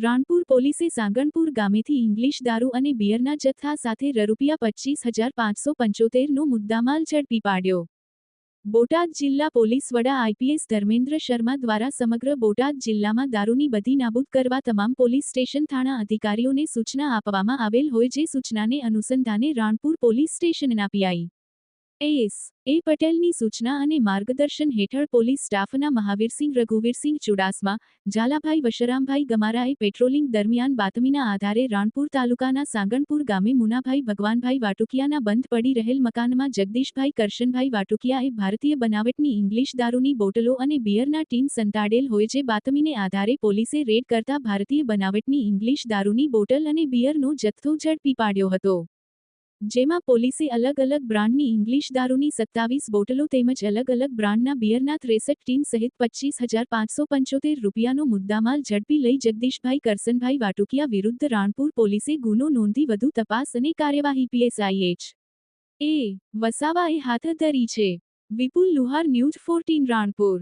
રાણપુર પોલીસે સાંગણપુર ગામેથી ઇંગ્લિશ દારૂ અને બિયરના જથ્થા સાથે ₹25,575નો મુદ્દામાલ ઝડપી પાડ્યો. બોટાદ જિલ્લા પોલીસ વડા આઈપીએસ ધર્મેન્દ્ર શર્મા દ્વારા સમગ્ર બોટાદ જિલ્લામાં દારૂની બધી નાબૂદ કરવા તમામ પોલીસ સ્ટેશન થાણા અધિકારીઓને સૂચના આપવામાં આવેલ હોય જે સૂચનાને અનુસંધાને રાણપુર પોલીસ સ્ટેશનના પીઆઈ એ પટેલની સૂચના અને માર્ગદર્શન હેઠળ પોલીસ સ્ટાફના મહાવીરસિંહ રઘુવીરસિંહ ચુડાસમા, ઝાલાભાઈ વશરામભાઈ ગમારાએ પેટ્રોલિંગ દરમિયાન બાતમીના આધારે રાણપુર તાલુકાના સાંગણપુર ગામે મુનાભાઈ ભગવાનભાઈ વાટુકિયાના બંધ પડી રહેલ મકાનમાં જગદીશભાઈ કરશનભાઈ વાટુકિયાએ ભારતીય બનાવટની ઇંગ્લિશ દારૂની બોટલો અને બિયરના ટીન સંતાડેલ હોય જે બાતમીને આધારે પોલીસે રેડ કરતા ભારતીય બનાવટની ઇંગ્લિશ દારૂની બોટલ અને બિયરનો જથ્થો ઝડપી પાડ્યો હતો. જેમાં પોલીસે અલગ અલગ બ્રાન્ડની ઇંગ્લિશ દારૂની 27 બોટલો તેમજ અલગ અલગ બ્રાન્ડના બિયરના 63 ટીન સહિત ₹25,575નો મુદ્દામાલ ઝડપી લઈ જગદીશભાઈ કરસનભાઈ વાટુકિયા વિરુદ્ધ રાણપુર પોલીસે ગુનો નોંધી વધુ તપાસ અને કાર્યવાહી પીએસઆઈ વસાવાએ હાથ ધરી છે. વિપુલ લુહાર, ન્યૂઝ 14 રાણપુર.